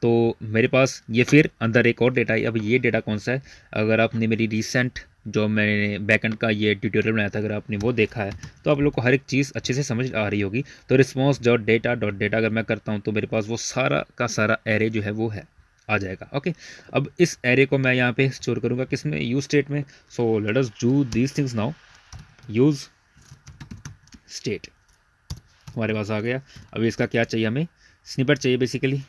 तो मेरे पास ये फिर अंदर एक और डेटा है। अब ये डेटा कौन सा है, अगर आपने मेरी रिसेंट जो मैंने बैकएंड का ये ट्यूटोरियल बनाया था, अगर आपने वो देखा है तो आप लोग को हर एक चीज़ अच्छे से समझ आ रही होगी। तो रिस्पॉन्स डॉट डेटा अगर मैं करता हूँ तो मेरे पास वो सारा का सारा एरे जो है वो है आ जाएगा। ओके, अब इस एरे को मैं यहाँ पे स्टोर करूँगा किसमें, यूज स्टेट में। सो let us do these things now. Use state हमारे पास आ गया। अभी इसका क्या चाहिए, हमें स्निपेट चाहिए बेसिकली,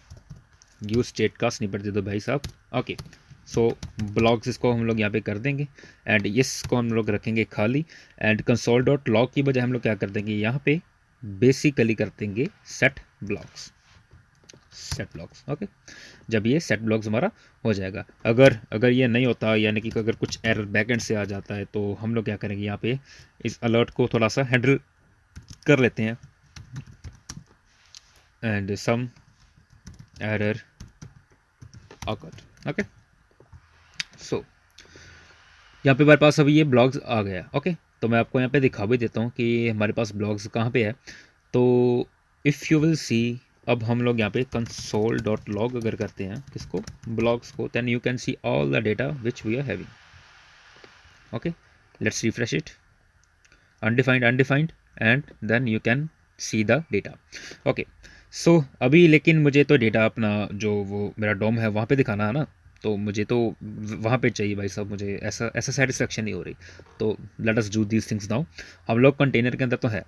यूज स्टेट का स्निपेट दे दो भाई साहब। ओके, सो ब्लॉग्स इसको हम लोग यहाँ पे कर देंगे एंड इसको हम लोग रखेंगे खाली एंड कंसोल डॉट लॉग की बजाय हम लोग क्या कर देंगे, यहाँ पे बेसिकली कर देंगे set blocks, set blocks. Okay, जब ये सेट ब्लॉक्स हमारा हो जाएगा, अगर ये नहीं होता, यानी कि अगर कुछ एरर बैकएंड से आ जाता है तो हम लोग क्या करेंगे, यहाँ पे इस अलर्ट को थोड़ा सा हैंडल कर लेते हैं and some error occurred। Okay, so यहाँ पे हमारे पास अभी ये ब्लॉग्स आ गया। ओके, तो मैं आपको यहाँ पे दिखा भी देता हूँ कि हमारे पास ब्लॉग्स कहाँ पे है। तो इफ़ यू विल सी, अब हम लोग यहाँ पे कंसोल डॉट लॉग अगर करते हैं किसको, ब्लॉग्स को, then you can see all the data which we are having. Okay, let's refresh it, undefined and then you can see the data. Okay, so अभी लेकिन मुझे तो डेटा अपना जो वो मेरा डोम है वहाँ पे दिखाना है ना, तो मुझे तो वहाँ पे चाहिए भाई साहब, मुझे ऐसा ऐसा सेटिस्फेक्शन नहीं हो रही। तो let us do these things now. हम लोग कंटेनर के अंदर तो है,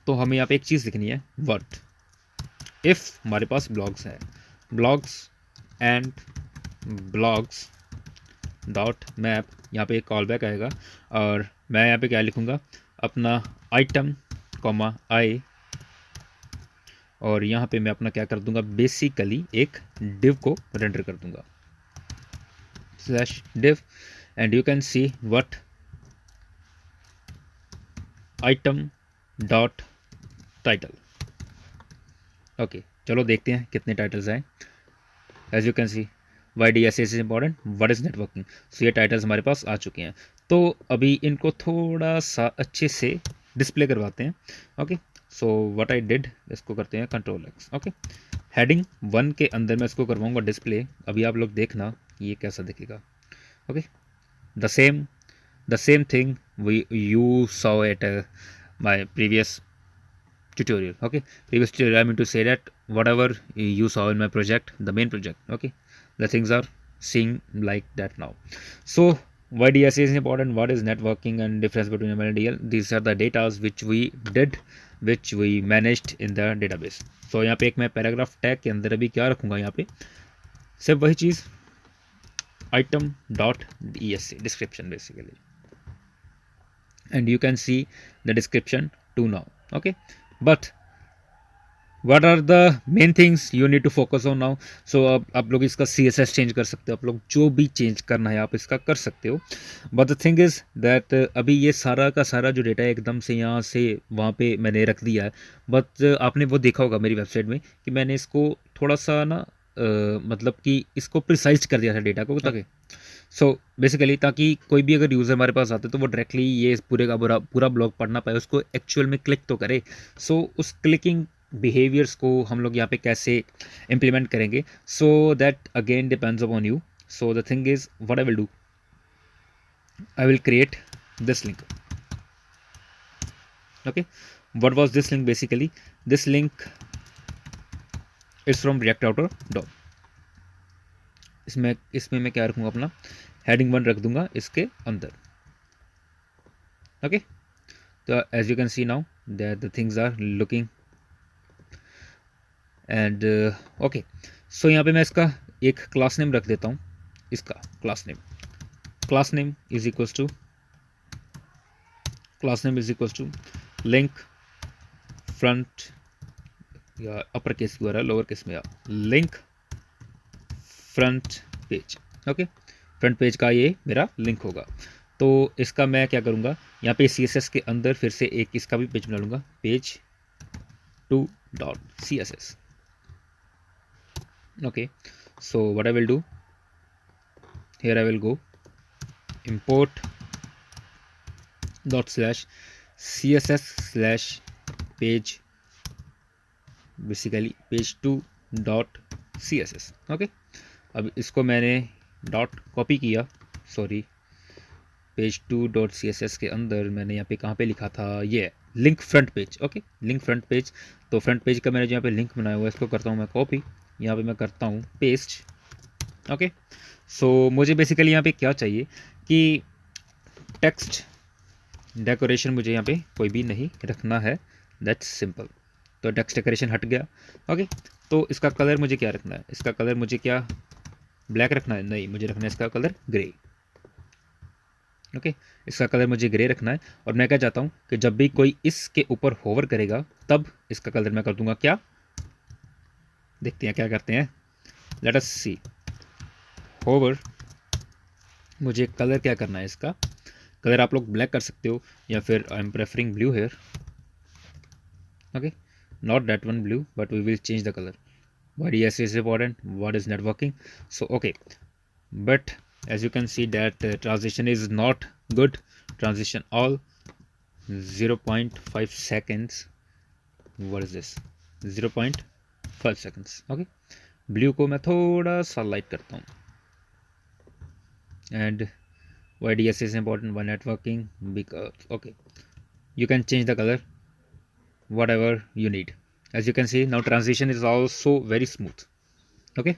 तो हमें यहाँ पे एक चीज़ लिखनी है, व्हाट इफ़ हमारे पास ब्लॉग्स है, blogs and blogs dot map, यहाँ पे एक कॉल बैक आएगा और मैं यहाँ पे क्या लिखूँगा, अपना आइटम कॉमा आई, और यहाँ पे मैं अपना क्या कर दूंगा, बेसिकली एक div को रेंडर कर दूंगा, slash div and you can see what item dot title. Okay, चलो देखते हैं कितने टाइटल्स आए। As you can see why D S is important, what is networking. So ये टाइटल्स हमारे पास आ चुके हैं। तो अभी इनको थोड़ा सा अच्छे से डिस्प्ले करवाते हैं। Okay, so what I did, इसको करते हैं कंट्रोल एक्स। ओके, हेडिंग 1 के अंदर मैं इसको करवाऊंगा डिस्प्ले, अभी आप लोग देखना ये कैसा दिखेगा। Okay, the same thing we you saw at my previous tutorial. Okay, previous tutorial, I mean to say that whatever you saw in my project, the main project, okay, the things are seeing like that now. So why DSA is important, what is networking and difference between ML and DL, these are the datas which we did, which we managed in the database. So यहाँ पे एक मैं paragraph tag के अंदर अभी क्या रखूँगा, यहाँ पे सिर्फ वही चीज़ item.esa description basically, and you can see the description too now. Okay, but what are the main things you need to focus on now? So आप लोग इसका CSS चेंज कर सकते हो, आप लोग जो भी चेंज करना है आप इसका कर सकते हो, but the thing is that अभी ये सारा का सारा जो डेटा है एकदम से यहाँ से वहाँ पे मैंने रख दिया है, बट आपने वो देखा होगा मेरी वेबसाइट में कि मैंने इसको थोड़ा सा ना मतलब कि इसको प्रिसाइज कर दिया था डेटा को, ताकि सो बेसिकली ताकि कोई भी अगर यूज़र हमारे पास आते तो वो डायरेक्टली ये पूरे का पूरा ब्लॉग पढ़ना पाए, उसको एक्चुअल में क्लिक तो करे। सो उस क्लिकिंग बिहेवियर्स को हम लोग यहाँ पे कैसे इम्प्लीमेंट करेंगे, so that again depends upon you. So the thing is what I will do, I will create this link. Okay, what was this link? Basically this link is from React Router DOM. इसमें मैं क्या रखूँगा, अपना heading 1 रख दूंगा इसके अंदर। Okay, तो as you can see now that the things are looking and okay, so यहाँ पे मैं इसका एक क्लास नेम रख देता हूँ, इसका class name is equals to link front या अपर केस की रहा लोअर केस में या link front page. Okay, front page का ये मेरा लिंक होगा। तो इसका मैं क्या करूँगा, यहाँ पे CSS के अंदर फिर से एक इसका भी पेज बना लूँगा, page 2.css। okay, so what I will do here, I will go import ./css/page basically page2.css। Okay, अब इसको मैंने डॉट कॉपी किया, सॉरी page2.css के अंदर मैंने यहाँ पे कहाँ पे लिखा था, ये link front page. Okay, link front page, तो फ्रंट पेज का मैंने जो यहाँ पे लिंक बनाया हुआ है इसको करता हूँ मैं कॉपी, यहाँ पे मैं करता हूँ पेस्ट। ओके, सो मुझे बेसिकली यहाँ पे क्या चाहिए कि टेक्स्ट डेकोरेशन मुझे यहाँ पे कोई भी नहीं रखना है, दैट्स सिंपल। तो टेक्स्ट डेकोरेशन हट गया। ओके, तो इसका कलर मुझे क्या रखना है, इसका कलर मुझे क्या ब्लैक रखना है, नहीं मुझे रखना है इसका कलर ग्रे। ओके, इसका कलर मुझे ग्रे रखना है, और मैं क्या चाहता हूँ कि जब भी कोई इसके ऊपर होवर करेगा तब इसका कलर मैं कर दूंगा क्या, देखते हैं क्या करते हैं, लेट अस सी। होवर मुझे कलर क्या करना है, इसका कलर आप लोग ब्लैक कर सकते हो या फिर I am preferring blue here. Okay, not that one blue but we will change the colour. Why DSA is important, what is networking? So okay, but as you can see that transition is not good, transition all 0.5 seconds, what is this 0.5 seconds। okay, blue को मैं थोड़ा सा light करता हूँ। and why DSA is important, why networking, because okay, you can change the color whatever you need। as you can see now transition is also very smooth। okay,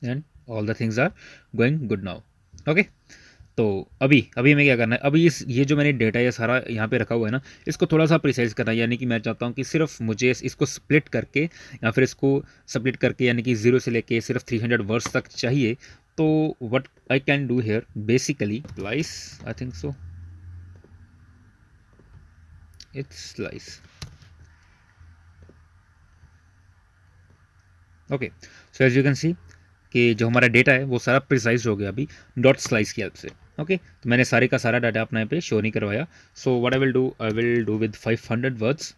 and all the things are going good now। okay, तो अभी मैं क्या करना है, अभी ये जो मैंने डेटा ये सारा यहाँ पे रखा हुआ है ना, इसको थोड़ा सा प्रिसाइज करना है, यानी कि मैं चाहता हूँ कि सिर्फ मुझे इसको स्प्लिट करके या फिर इसको स्प्लिट करके यानी कि 0 से लेके सिर्फ 300 वर्ड्स तक चाहिए। तो what I can do here basically slice, I think so it's slice. Okay, so as you can see कि जो हमारा डेटा है वो सारा प्रिसाइज हो गया अभी डॉट स्लाइस की हेल्प से। ओके, तो मैंने सारे का सारा डाटा अपने यहाँ पे शो नहीं करवाया। सो what I will do with 500 words,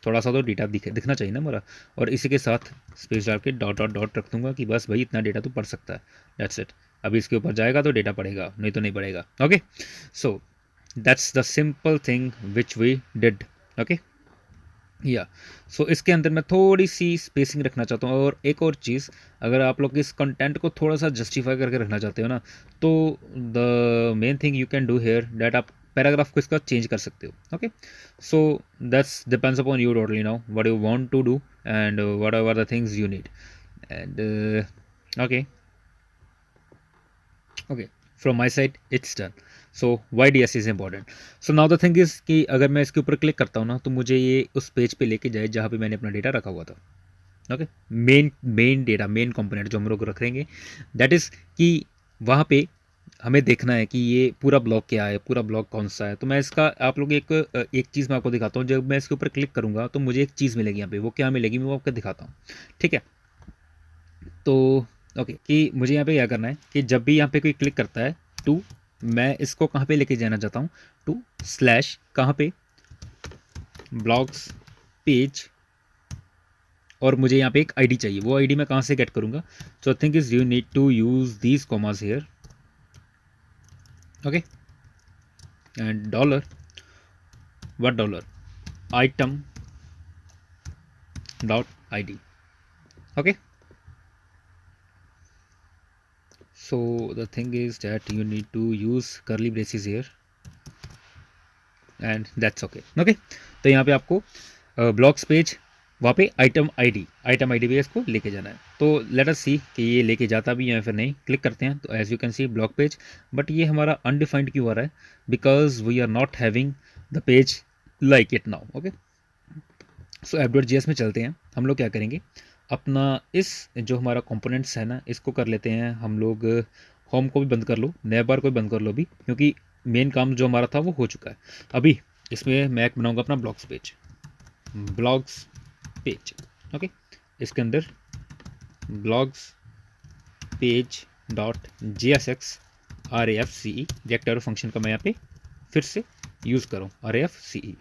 थोड़ा सा तो डेटा दिखना चाहिए ना हमारा, और इसी के साथ स्पेस डाल के डॉट डॉट डॉट रख दूंगा कि बस भाई इतना डेटा तो पढ़ सकता है, दैट्स इट। अभी इसके ऊपर जाएगा तो डेटा पढ़ेगा, नहीं तो नहीं पढ़ेगा। Okay, so that's the simple thing which we did. Okay, या सो इसके अंदर मैं थोड़ी सी स्पेसिंग रखना चाहता हूँ। और एक और चीज़, अगर आप लोग इस कंटेंट को थोड़ा सा जस्टिफाई करके रखना चाहते हो ना, तो the main thing you can do here that आप पैराग्राफ को इसका चेंज कर सकते हो। Okay, so that's depends upon you totally now what you want to do and what are the things you need and okay okay from my side it's done. So why D S is important. So now the thing is कि अगर मैं इसके ऊपर click करता हूँ ना तो मुझे ये उस पेज पे लेके जाए जहाँ पे मैंने अपना डेटा रखा हुआ था। Okay, main data, main component जो हम लोग रखेंगे, दैट इज़ कि वहाँ पे हमें देखना है कि ये पूरा ब्लॉक क्या है, पूरा ब्लॉक कौन सा है। तो मैं इसका आप लोग एक चीज़ मैं आपको दिखाता हूँ। जब मैं इसके ऊपर क्लिक करूँगा तो मुझे एक चीज़ मिलेगी यहाँ पे, वो क्या मिलेगी मैं वो आपको दिखाता हूँ। ठीक है, तो ओके कि मुझे यहाँ पे क्या करना है कि जब भी यहाँ पे कोई क्लिक करता है टू, मैं इसको कहाँ पे लेके जाना चाहता हूँ, टू स्लैश कहाँ पे, ब्लॉग्स पेज, और मुझे यहाँ पे एक आईडी चाहिए। वो आईडी मैं कहाँ से गेट करूँगा? So I think is you need to use these commas here. Okay, and dollar, what dollar, item dot ID. Okay, so the thing is that you need to use curly braces here and that's okay. Okay, तो यहाँ पे आपको blogs page, वहाँ पे item ID पे इसको लेके जाना है। तो लेट अस सी कि ये लेके जाता भी है या फिर नहीं। क्लिक करते हैं तो as you can see blog page, but ये हमारा अनडिफाइंड क्यों आ रहा है? Because we are not having the page like it now. Okay, so app.js में चलते हैं। हम लोग क्या करेंगे, अपना इस जो हमारा कंपोनेंट्स है ना, इसको कर लेते हैं हम लोग। होम को भी बंद कर लो, नैव बार को भी बंद कर लो अभी, क्योंकि मेन काम जो हमारा था वो हो चुका है। अभी इसमें मैं बनाऊंगा अपना ब्लॉग्स पेज। ओके, इसके अंदर blogs page dot J S X R A F C E react arrow function का मैं यहाँ पे फिर से यूज़ करूँ, आर ए एफ सी ई।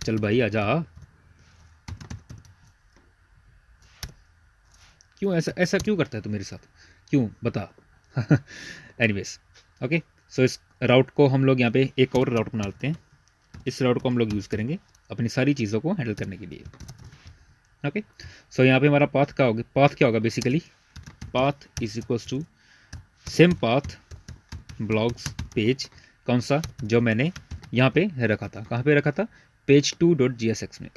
चल भाई आजा, क्यों ऐसा क्यों करता है तू मेरे साथ, क्यों बता? एनीवेज, ओके, सो इस राउट को हम लोग यहाँ पे एक और राउट बना लेते हैं। इस राउट को हम लोग यूज़ करेंगे अपनी सारी चीज़ों को हैंडल करने के लिए। ओके, सो यहाँ पे हमारा पाथ क्या होगा basically, path is equals to same path blogs page, कौन सा, जो मैंने यहाँ पे रखा था। कहाँ पे रखा था? पेज 2.jsx में।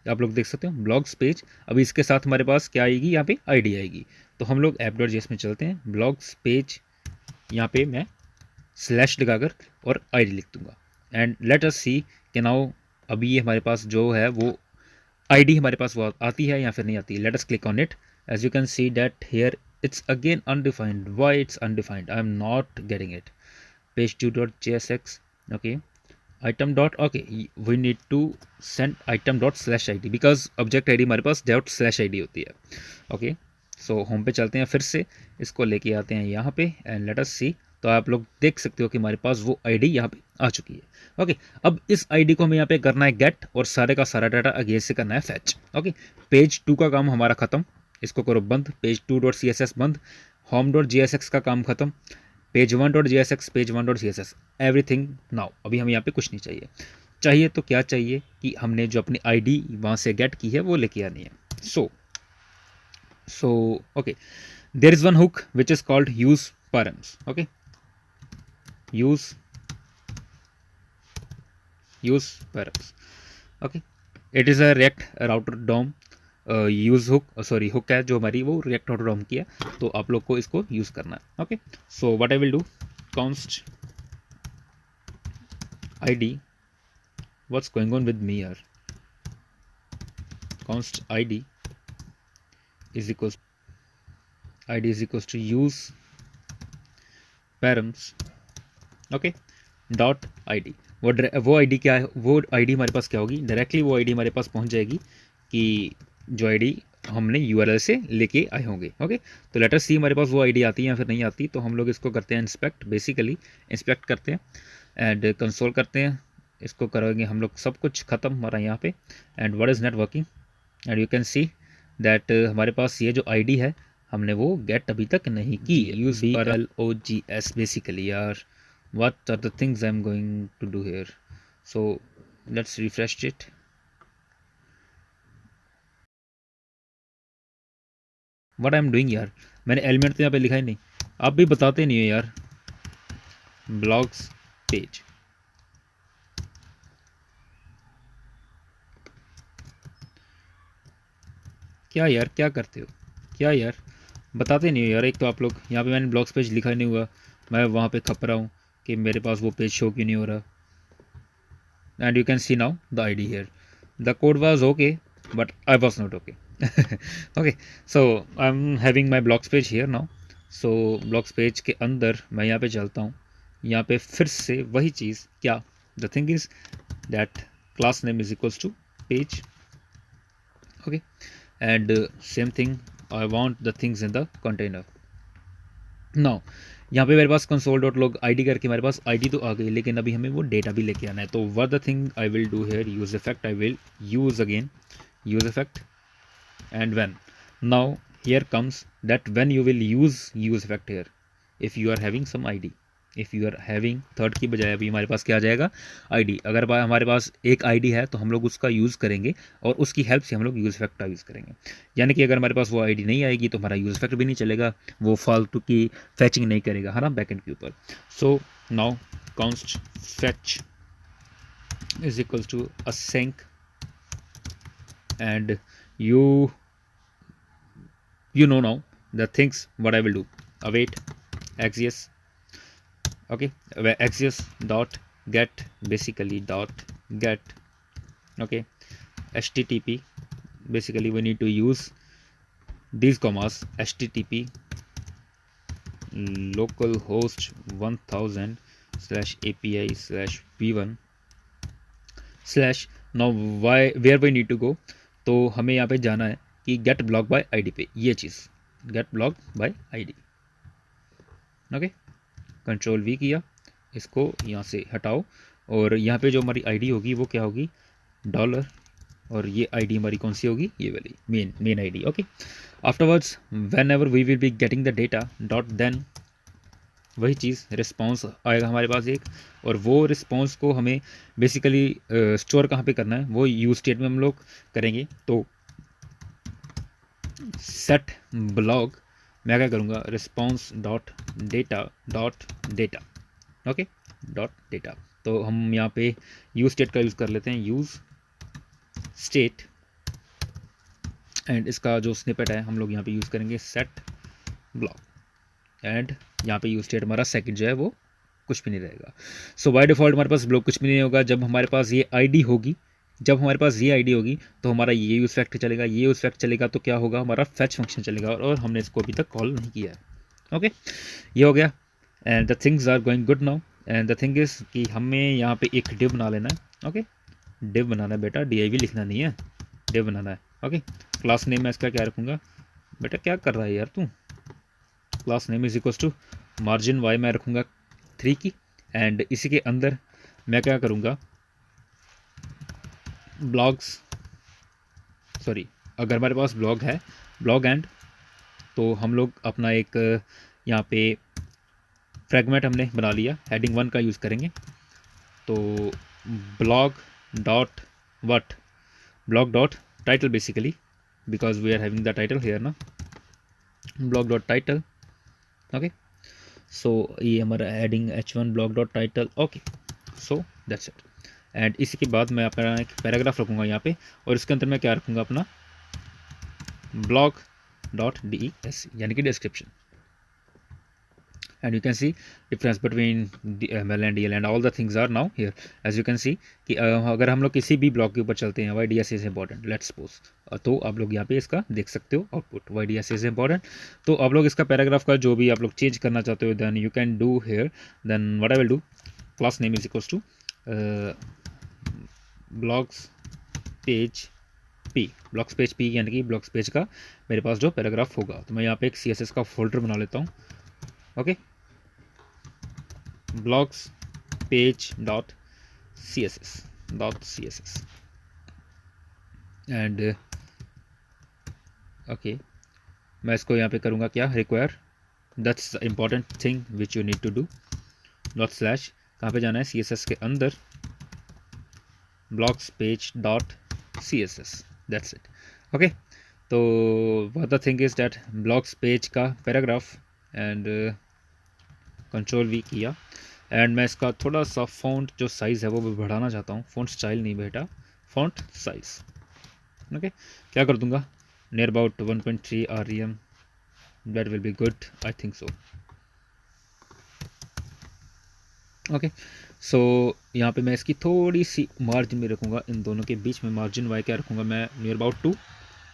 आप लोग देख सकते हो ब्लॉग्स पेज। अभी इसके साथ हमारे पास क्या आएगी, यहाँ पे आईडी आएगी। तो हम लोग app.js में चलते हैं, ब्लॉग्स पेज, यहाँ पे मैं स्लैश लगाकर और आईडी लिख दूंगा एंड लेट अस सी कि नाउ अभी ये हमारे पास जो है वो आईडी हमारे पास वो आती है या फिर नहीं आती। Let us click on it. As you can see that here it's again undefined. Why it's undefined? I'm not getting it. page2.jsx, okay, item dot, okay, we need to send item dot slash id because object id हमारे पास dot slash id होती है। Okay, so home पे चलते हैं, फिर से इसको लेके आते हैं यहाँ पे एंड लेट अस सी। तो आप लोग देख सकते हो कि हमारे पास वो आईडी यहाँ पे आ चुकी है। ओके, अब इस आईडी को हमें यहाँ पे करना है गेट और सारे का सारा डाटा आगे से करना है फैच। ओके, पेज 2 का काम हमारा खत्म, इसको करो बंद, पेज 2.css बंद, होम डॉट jsx का काम खत्म, page 1.jsx, page 1.css, everything now. अभी हमें यहाँ पे कुछ नहीं चाहिए तो क्या चाहिए कि हमने जो अपनी आईडी वहाँ से गेट की है वो लेके आनी है। So okay, there is one hook which is called use params। Okay, use params। Okay, it is a react router dom use hook है जो हमारी वो रिएक्ट राउटर डॉम की है। तो आप लोग को इसको यूज़ करना है। Okay, so what I will do, const id, what's going on with me यार, const id is equals to use params। Okay, dot ID, वो आईडी क्या है, वो आईडी हमारे पास क्या होगी, डायरेक्टली वो आईडी हमारे पास पहुंच जाएगी कि जो आईडी हमने यूआरएल से लेके आए होंगे। ओके, तो लेटर सी हमारे पास वो आईडी आती है या फिर नहीं आती। तो हम लोग इसको करते हैं इंस्पेक्ट, बेसिकली इंस्पेक्ट करते हैं एंड कंसोल करते हैं, इसको करेंगे हम लोग सब कुछ खत्म हमारा यहाँ पे and what is not working and you can see that हमारे पास ये जो आईडी है हमने वो गेट अभी तक नहीं की। यूज BLOGS बेसिकली यार, what are the things I'm going to do here? So let's refresh it। what I'm doing यार, मैंने एलिमेंट तो यहाँ पे लिखा ही नहीं, आप भी बताते नहीं हो यार। ब्लॉग्स पेज, क्या यार, क्या करते हो, क्या यार, बताते नहीं हो यार। एक तो आप लोग यहाँ पे मैंने ब्लॉग्स पेज लिखा नहीं हुआ, मैं वहाँ पे खप रहा हूँ कि मेरे पास वो पेज शो क्यों नहीं हो रहा। And you can see now the ID here, the code was okay but I was not okay. Okay, so I am having my blogs page here now. So blogs page के अंदर मैं यहाँ पे चलता हूँ, यहाँ पे फिर से वही चीज़, क्या the thing is that class name is equals to page, okay, and same thing I want the things in the container now। यहाँ पे मेरे पास console.log id करके मेरे पास id तो आ गई, लेकिन अभी हमें वो डेटा भी लेके आना है। तो what the thing I will do here, use effect I will use again, use effect, and when now here comes that when you will use effect here, if you are having some id, if you are having third की बजाय अभी हमारे पास क्या आ जाएगा, ID. अगर हमारे पास एक ID है तो हम लोग उसका यूज़ करेंगे और उसकी हेल्प से हम लोग यूज़ इफेक्ट का यूज़ करेंगे। यानी कि अगर हमारे पास वो आईडी नहीं आएगी तो हमारा यूज़ इफेक्ट भी नहीं चलेगा, वो फालतू की फैचिंग नहीं करेगा, है ना, बैकएंड के ऊपर। So now const fetch is equals to async, and you know now the things what I will do, await axios, okay, where axios dot get, basically dot get, okay, http, basically we need to use these commas, http localhost 1000 /API /v1 / now why where we need to go, तो हमें यहाँ पे जाना है कि gate block by ID पे, ये चीज़ get block by ID, okay. Control V किया, इसको यहाँ से हटाओ, और यहाँ पे जो हमारी आईडी होगी वो क्या होगी, डॉलर, और ये आईडी हमारी कौन सी होगी, ये वाली main ID, okay. Afterwards whenever we will be getting the data dot then, वही चीज़ रिस्पॉन्स आएगा हमारे पास एक, और वो रिस्पॉन्स को हमें बेसिकली स्टोर कहाँ पे करना है, वो यूज स्टेट में हम लोग करेंगे। तो सेट ब्लॉग मैं क्या करूँगा, response dot data, okay, dot data. तो हम यहाँ पे यूज स्टेट का यूज़ कर लेते हैं, यूज स्टेट, एंड इसका जो स्निपेट है हम लोग यहाँ पे यूज़ करेंगे सेट ब्लॉक, एंड यहाँ पे यूज स्टेट हमारा सेकंड जो है वो कुछ भी नहीं रहेगा। सो बाय डिफ़ॉल्ट हमारे पास ब्लॉक कुछ भी नहीं होगा। जब हमारे पास ये आईडी होगी, जब हमारे पास ये आईडी होगी तो हमारा ये यूज फैक्ट चलेगा, ये यूज फैक्ट चलेगा तो क्या होगा, हमारा फैच फंक्शन चलेगा, और हमने इसको अभी तक कॉल नहीं किया है, ओके। ये हो गया, and the things are going good now, and the thing is कि हमें यहाँ पे एक डिव बना लेना है, ओके। डिव बनाना है बेटा, div लिखना नहीं है, डिव बनाना है, ओके। क्लास नेम में इसका क्या रखूँगा, बेटा क्या कर रहा है यार तू, class name is equals to margin Y मैं रखूँगा 3 की, एंड इसी के अंदर मैं क्या करूँगा, ब्लॉग्स, सॉरी, अगर हमारे पास ब्लॉग है, ब्लॉग एंड, तो हम लोग अपना एक यहाँ पे फ्रेगमेंट हमने बना लिया, हेडिंग 1 का यूज़ करेंगे। तो blog dot what, blog dot title, basically because we are having the title here ना, blog dot title, okay. So ये हमारा heading h1 blog dot title, okay. So that's it, and इसी के बाद मैं अपना एक पैराग्राफ रखूँगा यहाँ पे, और इसके अंदर मैं क्या रखूँगा, अपना ब्लॉग डॉट des, यानी कि description, and you can see difference between ML and DL and all the things are now here, as you can see कि अगर हम लोग किसी भी ब्लॉक के ऊपर चलते हैं, Y D S is important, let's suppose, तो आप लोग यहाँ पे इसका देख सकते हो output, Y D S is important. तो आप लोग इसका पैराग्राफ का जो भी आप लोग चेंज करना चाहते हो, then you can do here, then what I will do, class name is equals to blogs page P, blogs page P, यानी कि ब्लॉग्स पेज का मेरे पास जो पैराग्राफ होगा, तो मैं यहाँ पे एक CSS का फोल्डर बना लेता हूँ, okay, blogs page dot css and okay, मैं इसको यहाँ पे करूँगा क्या, require, that's the important thing which you need to do, dot slash, कहाँ पे जाना है, CSS के अंदर, blogs page dot css, that's it, okay. तो what the thing is that blogs page का पैराग्राफ, एंड कंट्रोल वी किया, and मैं इसका थोड़ा सा फ़ॉन्ट जो साइज़ है वो भी बढ़ाना चाहता हूँ, फ़ॉन्ट स्टाइल नहीं बेटा, फ़ॉन्ट साइज़, ओके। क्या कर दूँगा, near about 1.3 rem. That will be good, I think so. Okay so यहाँ पे मैं इसकी थोड़ी सी मार्जिन में रखूँगा, इन दोनों के बीच में मार्जिन वाई क्या रखूँगा मैं, near about 2.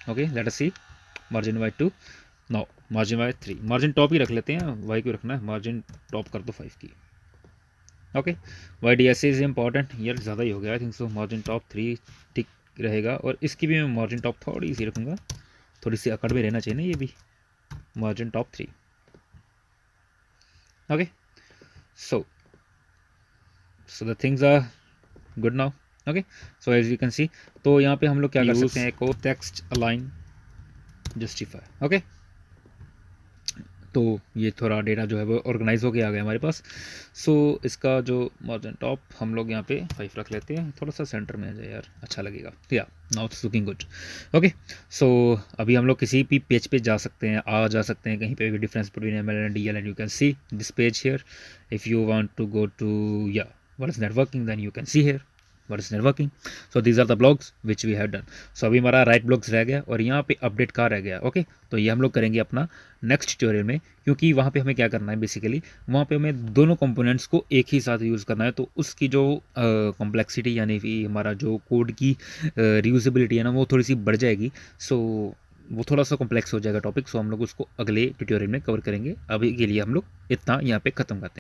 Okay let us see, margin Y 2, no margin Y 3. Margin top ही रख लेते हैं, वाई क्यों रखना है, मार्जिन टॉप कर दो 5 की. Okay Y D S is important, यार ज़्यादा ही हो गया I think so. Margin top 3 ठीक रहेगा, और इसकी भी मैं मार्जिन टॉप थोड़ी सी रखूँगा, थोड़ी सी अकड़ में रहना चाहिए ना ये भी. Margin top 3. Okay so the things are good now. okay so as you can see, तो यहाँ पे हम लोग क्या कर सकते हैं, एक और टेक्स्ट अलाइन जस्टिफाई. ओके तो ये थोड़ा डेटा जो है वो ऑर्गेनाइज होके आ गया हमारे पास. सो इसका जो मार्जिन टॉप हम लोग यहाँ पे 5 रख लेते हैं, थोड़ा सा सेंटर में आ जाए यार, अच्छा लगेगा. या now it's looking good. Okay so अभी हम लोग किसी भी पेज पे जा सकते हैं, आ जा सकते हैं, कहीं पे भी difference between ML and DL, and you can see this page here. If you want to go to या what is networking, then you can see here what is networking. so these are the blogs which we have done. so अभी हमारा write blogs रह गया, और यहाँ पे update का रह गया. ओके तो ये हम लोग करेंगे अपना नेक्स्ट ट्यूटोरियल में, क्योंकि वहाँ पे हमें क्या करना है, बेसिकली वहाँ पे हमें दोनों कंपोनेंट्स को एक ही साथ यूज़ करना है. तो उसकी जो कॉम्प्लेक्सिटी यानी कि हमारा जो कोड की रियूजेबिलिटी है ना, वो थोड़ी सी बढ़ जाएगी. सो वो थोड़ा सा कॉम्प्लेक्स हो जाएगा टॉपिक. सो हम लोग उसको अगले ट्यूटोरियल में कवर करेंगे. अभी के लिए हम लोग इतना यहाँ पे ख़त्म करते हैं.